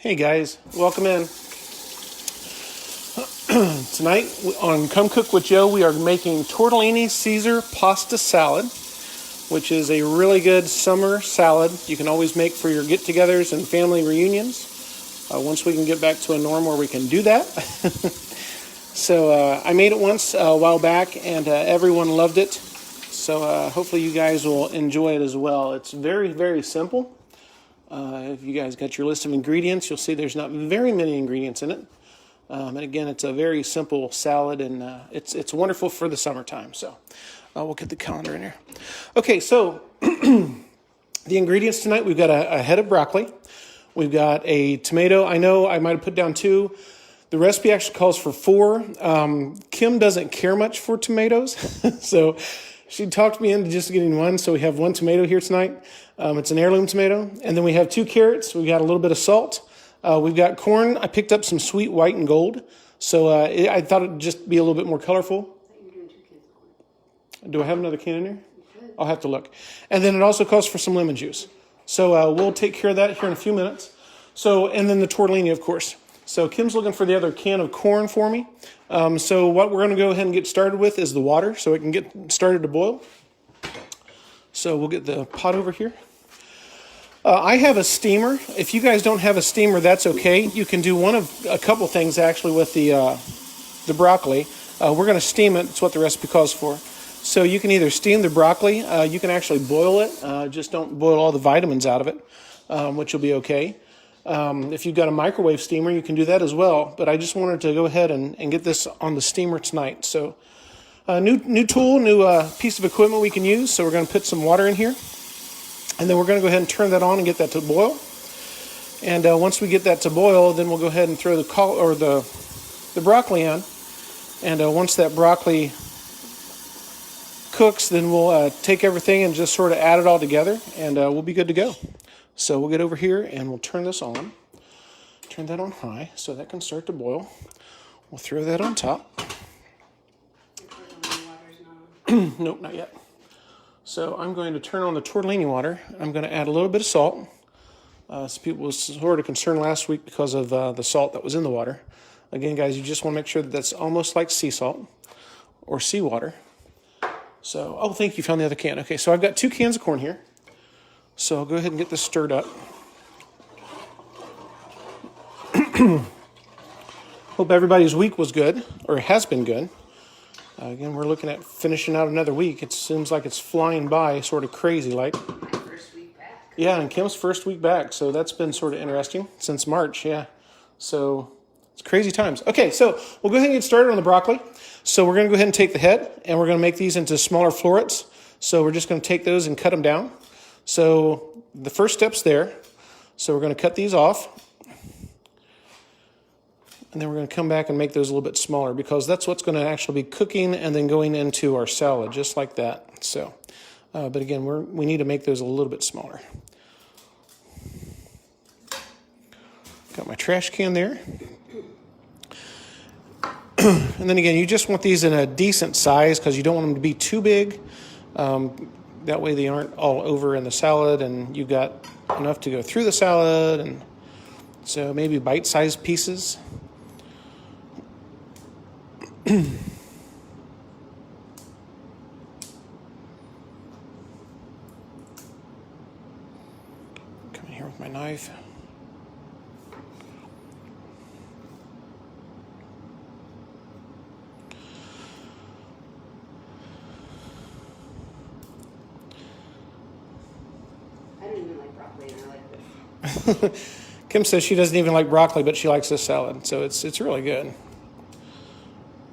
Hey guys, welcome in. Tonight on Come Cook with Joe, we are making tortellini Caesar pasta salad, which is a really good summer salad you can always make for your get-togethers and family reunions. Once we can get back to a norm where we can do that. So I made it once a while back and everyone loved it. So hopefully you guys will enjoy it as well. It's very, very simple. If you guys got your list of ingredients, you'll see there's not very many ingredients in it. And again, it's a very simple salad, and it's wonderful for the summertime. So we'll get the calendar in here. Okay, so the ingredients tonight, we've got a head of broccoli. We've got a tomato. I know I might have put down 2. The recipe actually calls for 4. Kim doesn't care much for tomatoes, so she talked me into just getting 1. So we have 1 tomato here tonight. It's an heirloom tomato. And then we have 2 carrots. We've got a little bit of salt. We've got corn. I picked up some sweet white and gold. So I thought it would just be a little bit more colorful. Do I have another can in there? I'll have to look. And then it also calls for some lemon juice. So we'll take care of that here in a few minutes. So, and then the tortellini, of course. So Kim's looking for the other can of corn for me. So what we're going to go ahead and get started with is the water so it can get started to boil. So we'll get the pot over here. I have a steamer. If you guys don't have a steamer, that's okay. You can do one of a couple things actually with the broccoli. We're going to steam it. That's what the recipe calls for. So you can either steam the broccoli. You can actually boil it. Just don't boil all the vitamins out of it, which will be okay. If you've got a microwave steamer, you can do that as well. But I just wanted to go ahead and get this on the steamer tonight. So new tool, new piece of equipment we can use. So we're going to put some water in here. And then we're going to go ahead and turn that on and get that to boil. And once we get that to boil, then we'll go ahead and throw the broccoli in. And once that broccoli cooks, then we'll take everything and just sort of add it all together. And we'll be good to go. So we'll get over here and we'll turn this on. Turn that on high so that can start to boil. We'll throw that on top. Nope, not yet. So I'm going to turn on the tortellini water. I'm going to add a little bit of salt. Some people were sort of concerned last week because of the salt that was in the water. Again, guys, you just want to make sure that that's almost like sea salt or seawater. So, oh, thank you, found the other can. Okay, so I've got 2 cans of corn here. So I'll go ahead and get this stirred up. Hope everybody's week was good, or has been good. Again, we're looking at finishing out another week. It seems like it's flying by, sort of crazy like. My first week back. Yeah, and Kim's first week back, so that's been sort of interesting since March, yeah. So it's crazy times. Okay, so we'll go ahead and get started on the broccoli. So we're going to go ahead and take the head, and we're going to make these into smaller florets. So we're just going to take those and cut them down. So the first step's there. So we're going to cut these off. And then we're going to come back and make those a little bit smaller because that's what's going to actually be cooking and then going into our salad, just like that. So, but again, we need to make those a little bit smaller. Got my trash can there. And then again, you just want these in a decent size because you don't want them to be too big. That way they aren't all over in the salad and you've got enough to go through the salad. And so maybe bite-sized pieces. Come in here with my knife. I don't even like broccoli, and I like this. Kim says she doesn't even like broccoli, but she likes this salad, so it's really good.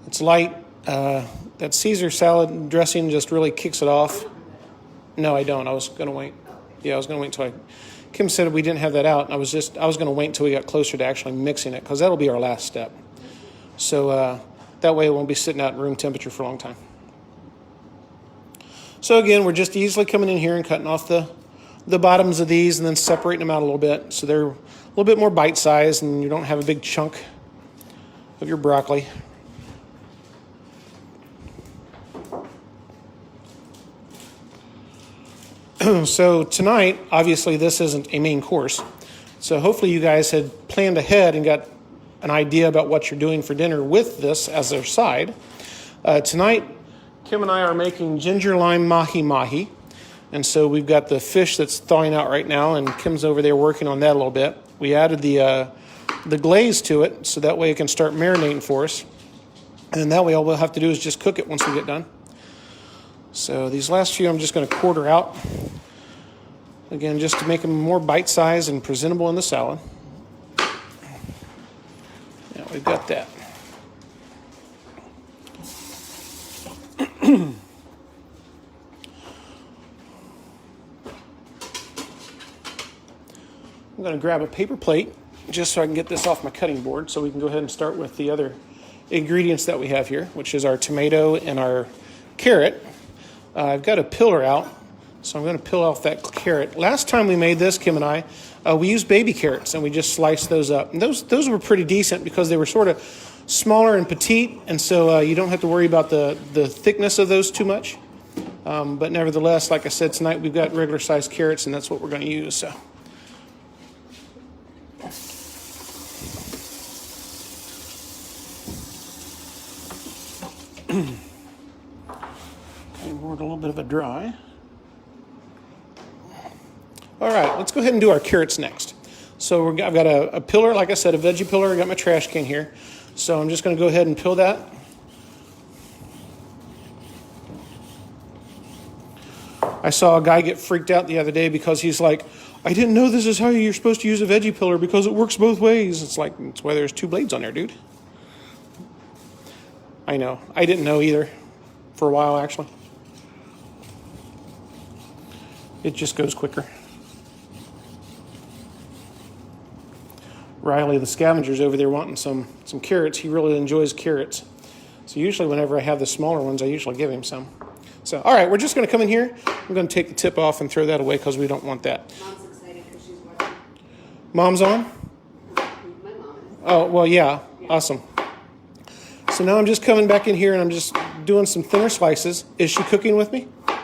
It's light. That Caesar salad dressing just really kicks it off. No, I don't. I was going to wait. Yeah, I was going to wait until Kim said we didn't have that out. And I was going to wait until we got closer to actually mixing it because that'll be our last step. So that way it won't be sitting out at room temperature for a long time. So again, we're just easily coming in here and cutting off the bottoms of these and then separating them out a little bit so they're a little bit more bite-sized and you don't have a big chunk of your broccoli. So tonight, obviously, this isn't a main course. So hopefully you guys had planned ahead and got an idea about what you're doing for dinner with this as their side. Tonight, Kim and I are making ginger lime mahi-mahi. And so we've got the fish that's thawing out right now, and Kim's over there working on that a little bit. We added the glaze to it, so that way it can start marinating for us. And that way all we'll have to do is just cook it once we get done. So these last few I'm just going to quarter out. Again, just to make them more bite-sized and presentable in the salad. Now we've got that. I'm going to grab a paper plate just so I can get this off my cutting board so we can go ahead and start with the other ingredients that we have here, which is our tomato and our carrot. I've got a peeler out, so I'm going to peel off that carrot. Last time we made this, Kim and I, we used baby carrots and we just sliced those up. And those were pretty decent because they were sort of smaller and petite, and so you don't have to worry about the thickness of those too much. But nevertheless, like I said, tonight we've got regular sized carrots, and that's what we're going to use. So. Okay, we're a little bit of a dry. All right, let's go ahead and do our carrots next. So I've got a peeler, like I said, a veggie peeler. I got my trash can here. So I'm just going to go ahead and peel that. I saw a guy get freaked out the other day because he's like, I didn't know this is how you're supposed to use a veggie peeler because it works both ways. It's like, it's why there's two blades on there, dude. I know. I didn't know either for a while, actually. It just goes quicker. Riley, the scavenger's over there wanting some carrots. He really enjoys carrots. So usually whenever I have the smaller ones, I usually give him some. So, all right, we're just going to come in here. I'm going to take the tip off and throw that away because we don't want that. Mom's excited because she's watching. Mom's on? My mom is. Oh, well, yeah. Awesome. So now I'm just coming back in here and I'm just doing some thinner slices. Is she cooking with me? I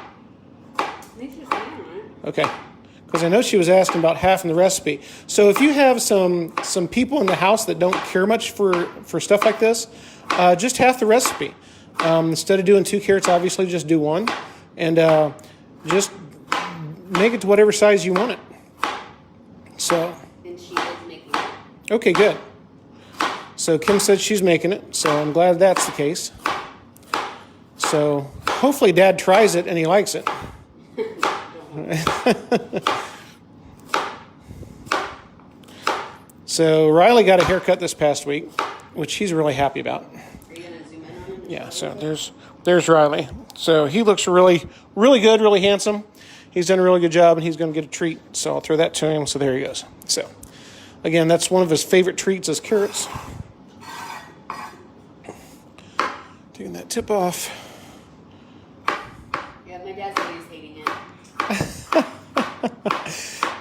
think she's saying it. Okay. Because I know she was asking about half in the recipe. So if you have some people in the house that don't care much for stuff like this, just half the recipe. Instead of doing 2 carrots, obviously just do 1. And just make it to whatever size you want it. So. And she is making it. Okay, good. So Kim said she's making it, so I'm glad that's the case. So hopefully Dad tries it and he likes it. So Riley got a haircut this past week, which he's really happy about. Are you going to zoom in on him? Yeah, so there's Riley. So he looks really, really good, really handsome. He's done a really good job, and he's going to get a treat. So I'll throw that to him. So there he goes. So again, that's one of his favorite treats is carrots. Taking that tip off. Yeah, my dad said he's hating it.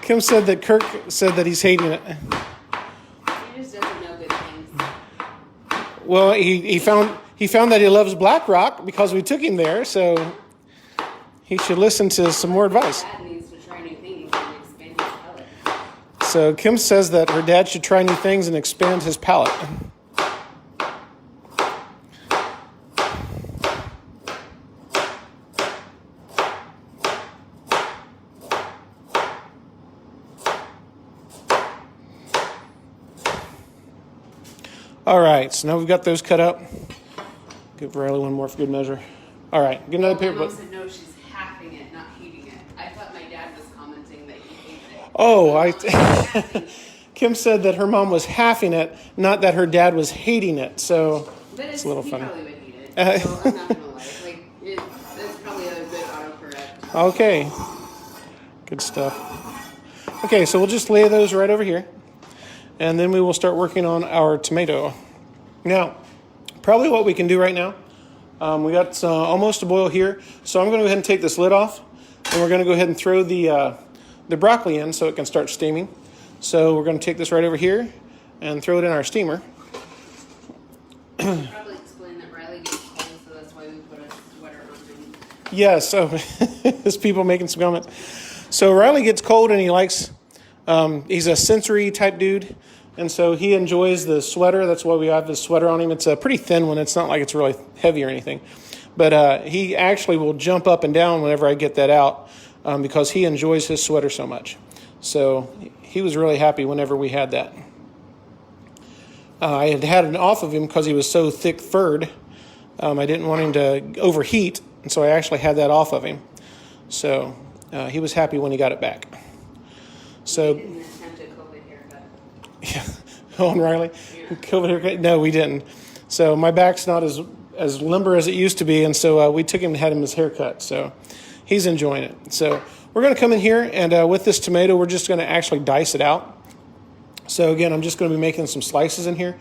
Kim said that Kirk said that he's hating it. He just doesn't know good things. Well, he found that he loves Black Rock because we took him there, so he should listen to some more advice. Dad needs to try new things and expand his palate. So Kim says that her dad should try new things and expand his palate. All right, so now we've got those cut up. Give Riley one more for good measure. All right, get another paper. My mom said no, she's halving it, not heating it. I thought my dad was commenting that he hated it. Oh, Kim said that her mom was halving it, not that her dad was hating it. So But it's a little funny. He probably would hate it. So I'm not gonna lie. That's probably a good autocorrect. Okay, good stuff. Okay, so we'll just lay those right over here. And then we will start working on our tomato. Now, probably what we can do right now, we got almost a boil here. So I'm going to go ahead and take this lid off. And we're going to go ahead and throw the broccoli in so it can start steaming. So we're going to take this right over here and throw it in our steamer. Probably explain that Riley gets cold, so that's why we put a sweater on him. Yeah, so there's people making some comments. So Riley gets cold and he likes He's a sensory type dude, and so he enjoys the sweater. That's why we have the sweater on him. It's a pretty thin one. It's not like it's really heavy or anything. But he actually will jump up and down whenever I get that out because he enjoys his sweater so much. So he was really happy whenever we had that. I had it off of him because he was so thick-furred. I didn't want him to overheat, and so I actually had that off of him. So he was happy when he got it back. So, Didn't attempt a COVID haircut. yeah, Owen Riley, COVID haircut? No, we didn't. So my back's not as limber as it used to be, and so we took him and had him his haircut. So he's enjoying it. So we're going to come in here, and with this tomato, we're just going to actually dice it out. So again, I'm just going to be making some slices in here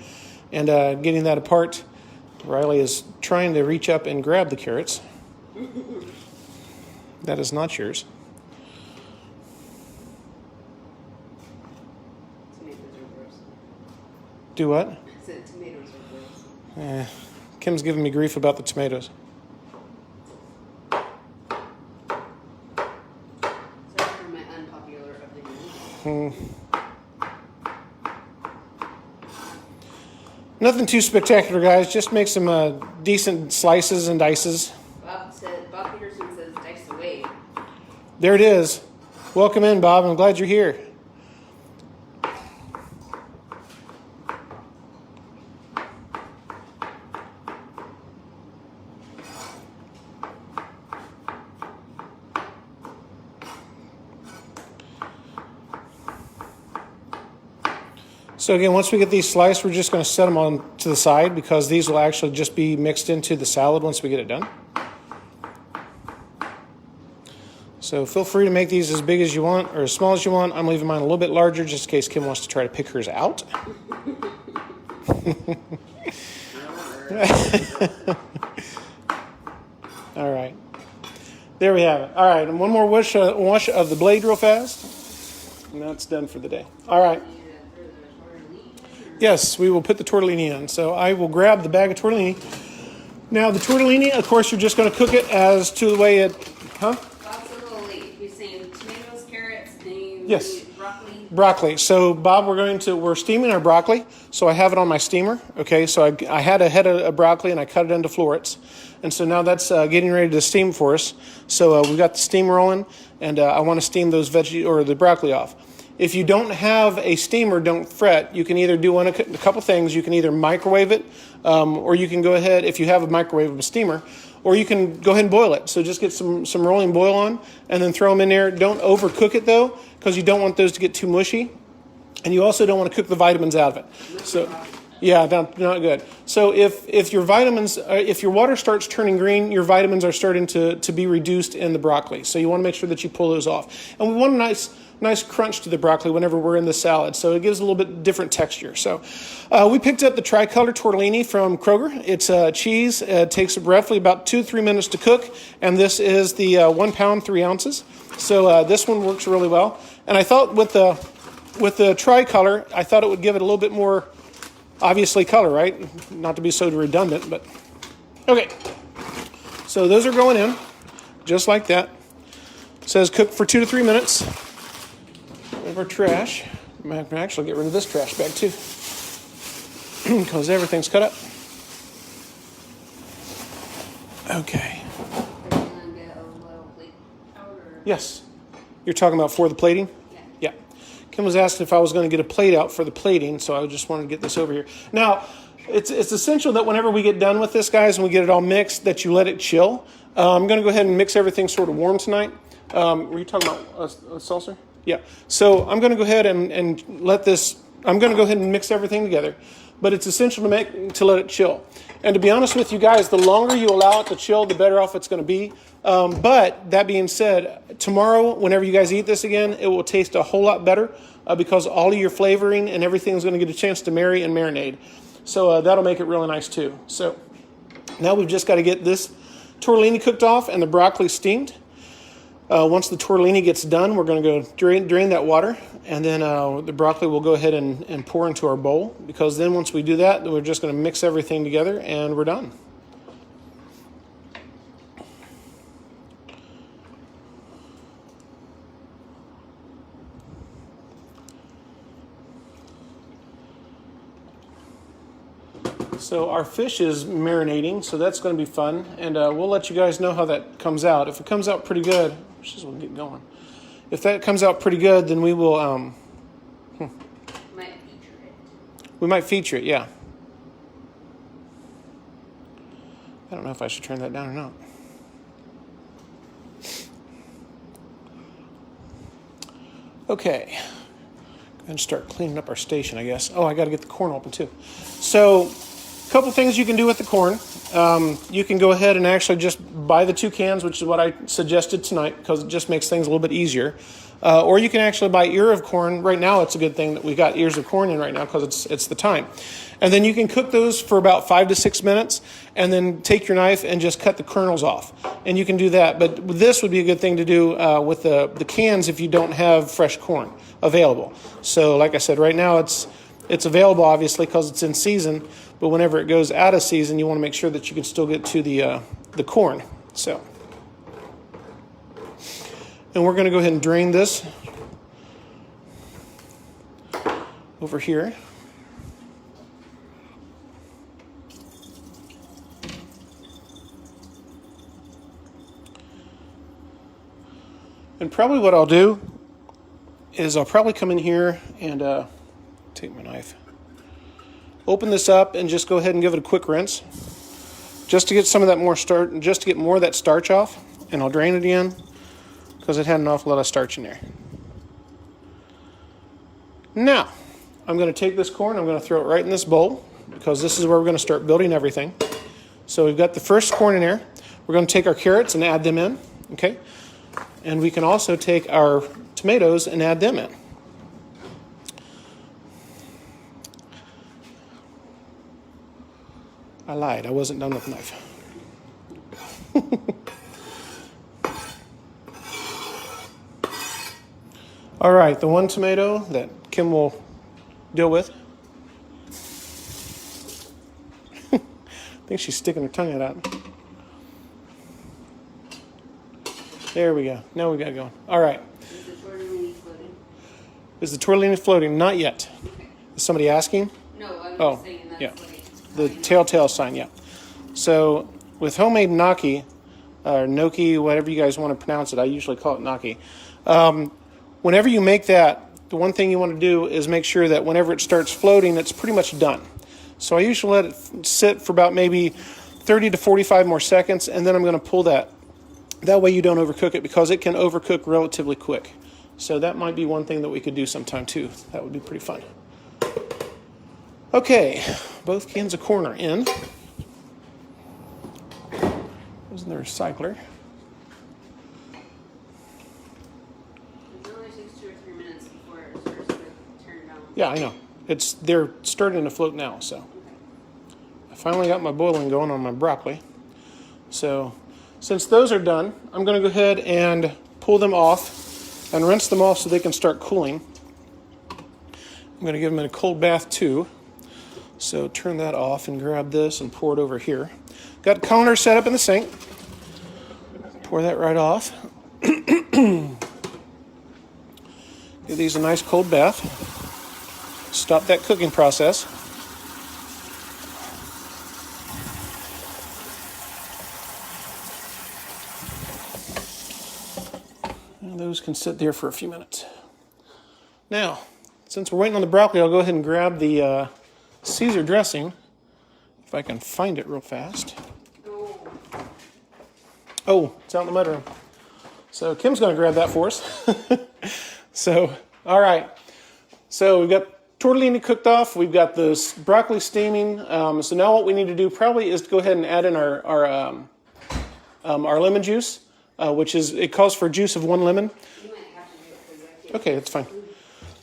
and getting that apart. Riley is trying to reach up and grab the carrots. That is not yours. Tomatoes are gross. Do what? I said tomatoes are gross. Kim's giving me grief about the tomatoes. Sorry for my unpopular opinion. Nothing too spectacular, guys. Just make some decent slices and dices. Bob Peterson says dice away. There it is. Welcome in, Bob. I'm glad you're here. So again, once we get these sliced, we're just going to set them on to the side because these will actually just be mixed into the salad once we get it done. So feel free to make these as big as you want or as small as you want. I'm leaving mine a little bit larger just in case Kim wants to try to pick hers out. All right. There we have it. All right, and one more wash of the blade real fast. And that's done for the day. All right. Yes, we will put the tortellini in. So I will grab the bag of tortellini. Now, the tortellini, of course, you're just going to cook it as to the way it... Huh? Bob's a little late. He's saying tomatoes, carrots, and Yes. broccoli. Broccoli. So, Bob, we're steaming our broccoli. So I have it on my steamer. Okay, so I had a head of broccoli and I cut it into florets. And so now that's getting ready to steam for us. So we've got the steam rolling, and I want to steam those the broccoli off. If you don't have a steamer, don't fret. You can either do a couple things. You can either microwave it, or you can go ahead, if you have a microwave steamer, or you can go ahead and boil it. So just get some rolling boil on and then throw them in there. Don't overcook it, though, because you don't want those to get too mushy. And you also don't want to cook the vitamins out of it. So, yeah, not good. So if your vitamins, if your water starts turning green, your vitamins are starting to be reduced in the broccoli. So you want to make sure that you pull those off. And we want a nice crunch to the broccoli whenever we're in the salad, so it gives a little bit different texture. So we picked up the tricolor tortellini from Kroger. It's cheese. It takes roughly about 2-3 minutes to cook, and this is the 1 pound 3 ounces. So this one works really well. And I thought with the tricolor, I thought it would give it a little bit more obviously color, right? Not to be so redundant, but okay. So those are going in just like that. It says cook for 2 to 3 minutes. We have our trash. I might actually get rid of this trash bag too, because everything's cut up. Okay. Yes. You're talking about for the plating? Yeah. Kim was asking if I was going to get a plate out for the plating, so I just wanted to get this over here. Now, it's essential that whenever we get done with this, guys, and we get it all mixed, that you let it chill. I'm going to go ahead and mix everything sort of warm tonight. Were you talking about a saucer? Yeah. So I'm going to go ahead and let this, I'm going to go ahead and mix everything together. But it's essential to let it chill. And to be honest with you guys, the longer you allow it to chill, the better off it's going to be. But that being said, tomorrow, whenever you guys eat this again, it will taste a whole lot better because all of your flavoring and everything is going to get a chance to marry and marinate. So that'll make it really nice too. So now we've just got to get this tortellini cooked off and the broccoli steamed. Once the tortellini gets done, we're going to go drain that water, and then the broccoli will go ahead and pour into our bowl, because then once we do that, we're just going to mix everything together and we're done. So our fish is marinating, so that's going to be fun, and we'll let you guys know how that comes out. If it comes out pretty good, let's just get going. If that comes out pretty good, then we will. Might feature it. We might feature it, yeah. I don't know if I should turn that down or not. Okay. Go ahead and start cleaning up our station, I guess. Oh, I got to get the corn open too. So, a couple things you can do with the corn. You can go ahead and actually just buy the 2 cans, which is what I suggested tonight because it just makes things a little bit easier. Or you can actually buy ear of corn. Right now, it's a good thing that we got ears of corn in right now because it's the time. And then you can cook those for about 5 to 6 minutes and then take your knife and just cut the kernels off. And you can do that. But this would be a good thing to do with the cans if you don't have fresh corn available. So like I said, right now it's available obviously because it's in season. But whenever it goes out of season, you want to make sure that you can still get to the corn. So, and we're going to go ahead and drain this over here. And probably what I'll do is I'll probably come in here and take my knife. Open this up and just go ahead and give it a quick rinse. Just to get some of that just to get more of that starch off. And I'll drain it again because it had an awful lot of starch in there. Now, I'm going to take this corn, I'm going to throw it right in this bowl because this is where we're going to start building everything. So we've got the first corn in there. We're going to take our carrots and add them in. Okay. And we can also take our tomatoes and add them in. I lied. I wasn't done with the knife. All right, the one tomato that Kim will deal with. I think she's sticking her tongue out. There we go. Now we got it going. All right. Is the tortellini floating? Is the tortellini floating? Not yet. Is somebody asking? No, I'm Oh, just saying that's yeah. like The telltale sign, yeah. So with homemade gnocchi, or gnocchi, whatever you guys want to pronounce it, I usually call it gnocchi. Whenever you make that, the one thing you want to do is make sure that whenever it starts floating, it's pretty much done. So I usually let it sit for about maybe 30 to 45 more seconds, and then I'm going to pull that. That way you don't overcook it because it can overcook relatively quick. So that might be one thing that we could do sometime too. That would be pretty fun. Okay, both cans of corn are in. Goes in the recycler. it only takes 2 or 3 minutes before it starts to turn down. Yeah, I know. They're starting to float now, so. Okay. I finally got my boiling going on my broccoli. So since those are done, I'm going to go ahead and pull them off and rinse them off so they can start cooling. I'm going to give them a cold bath too. So turn that off and grab this and pour it over here. Got the colander set up in the sink. Pour that right off. Give these a nice cold bath. Stop that cooking process. And those can sit there for a few minutes. Now, since we're waiting on the broccoli, I'll go ahead and grab the Caesar dressing, if I can find it real fast. Oh, it's out in the mudroom. So Kim's going to grab that for us. So, all right. So we've got tortellini cooked off. We've got the broccoli steaming. So now what we need to do probably is to go ahead and add in our lemon juice, it calls for juice of 1 lemon. You might have to do it because I can't. Okay, that's fine.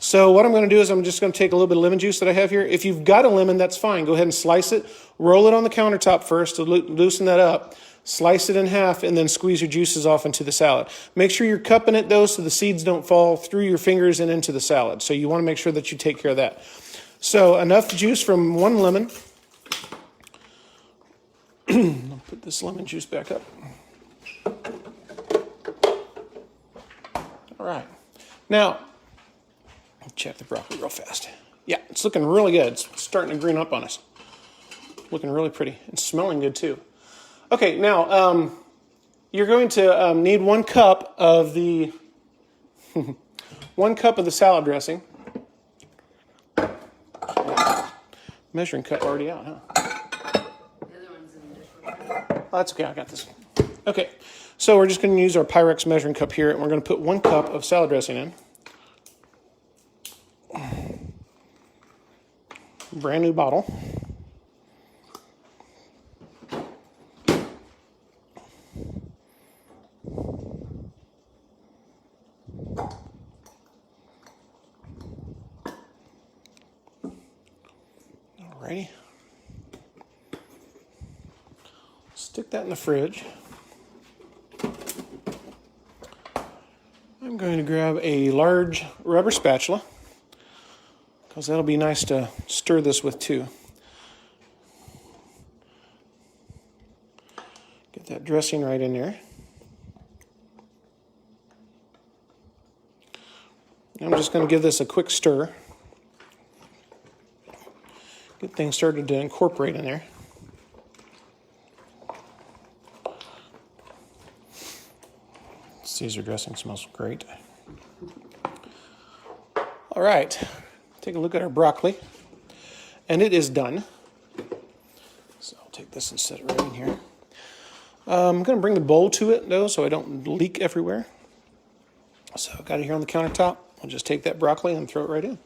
So what I'm going to do is I'm just going to take a little bit of lemon juice that I have here. If you've got a lemon, that's fine. Go ahead and slice it. Roll it on the countertop first to loosen that up. Slice it in half and then squeeze your juices off into the salad. Make sure you're cupping it though so the seeds don't fall through your fingers and into the salad. So you want to make sure that you take care of that. So enough juice from 1 lemon. I'll put this lemon juice back up. All right. Now, check the broccoli real fast. Yeah, it's looking really good. It's starting to green up on us. looking really pretty and smelling good too. Okay, now you're going to need 1 cup of the 1 cup of the salad dressing. Measuring cup already out, huh? The other one's in the dishwasher. Oh, that's okay, I got this. Okay, so we're just going to use our Pyrex measuring cup here, and we're going to put 1 cup of salad dressing in. Brand new bottle. Alrighty. Stick that in the fridge. I'm going to grab a large rubber spatula, because that'll be nice to stir this with too. Get that dressing right in there. I'm just going to give this a quick stir. Get things started to incorporate in there. Caesar dressing smells great. All right, take a look at our broccoli, and it is done. So I'll take this and set it right in here. I'm going to bring the bowl to it though, so I don't leak everywhere. So I've got it here on the countertop. I'll just take that broccoli and throw it right in.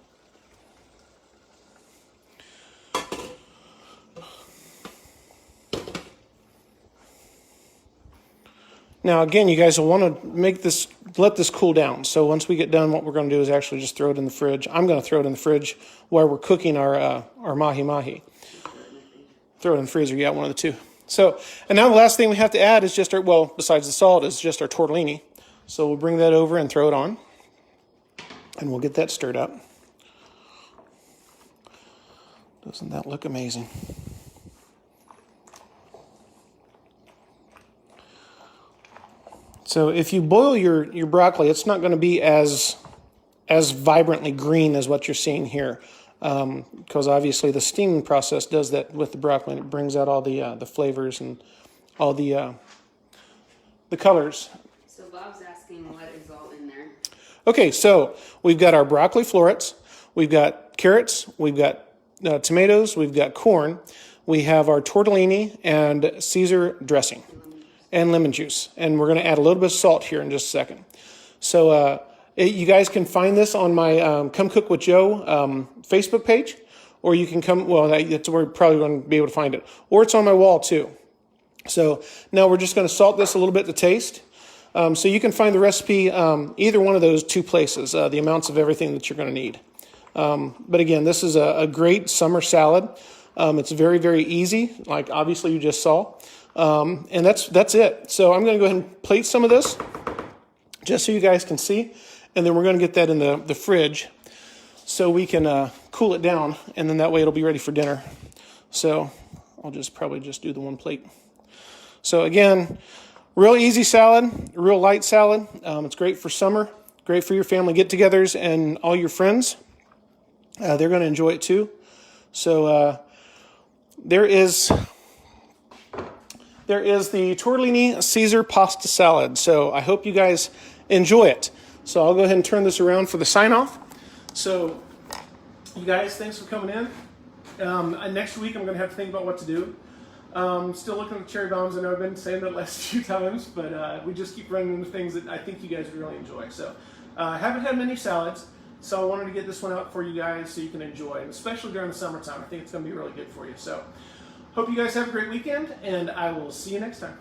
Now again, you guys will want to let this cool down. So once we get done, what we're going to do is actually just throw it in the fridge. I'm going to throw it in the fridge while we're cooking our mahi-mahi. Throw it in the freezer, yeah, one of the two. So, and now the last thing we have to add is just besides the salt, is just our tortellini. So we'll bring that over and throw it on, and we'll get that stirred up. Doesn't that look amazing? So if you boil your broccoli, it's not going to be as vibrantly green as what you're seeing here, because obviously the steaming process does that with the broccoli, and it brings out all the flavors and all the colors. So Bob's asking what is all in there. Okay, so we've got our broccoli florets, we've got carrots, we've got tomatoes, we've got corn, we have our tortellini and Caesar dressing. And lemon juice. And we're going to add a little bit of salt here in just a second. So you guys can find this on my Come Cook with Joe Facebook page, or you can that's where you're probably going to be able to find it. Or it's on my wall too. So now we're just going to salt this a little bit to taste. So you can find the recipe either one of those two places, the amounts of everything that you're going to need. But again, this is a great summer salad. It's very, very easy, like obviously you just saw. And that's it. So I'm going to go ahead and plate some of this just so you guys can see. And then we're going to get that in the fridge so we can cool it down. And then that way it'll be ready for dinner. So I'll probably just do the one plate. So again, real easy salad, real light salad. It's great for summer, great for your family get-togethers and all your friends. They're going to enjoy it too. So there is the tortellini Caesar pasta salad. So I hope you guys enjoy it. So I'll go ahead and turn this around for the sign off. So you guys, thanks for coming in. Next week I'm going to have to think about what to do. Still looking at cherry bombs. I know I've been saying that last few times, but we just keep running into things that I think you guys really enjoy. So I haven't had many salads, so I wanted to get this one out for you guys so you can enjoy it, especially during the summertime. I think it's going to be really good for you. So hope you guys have a great weekend, and I will see you next time.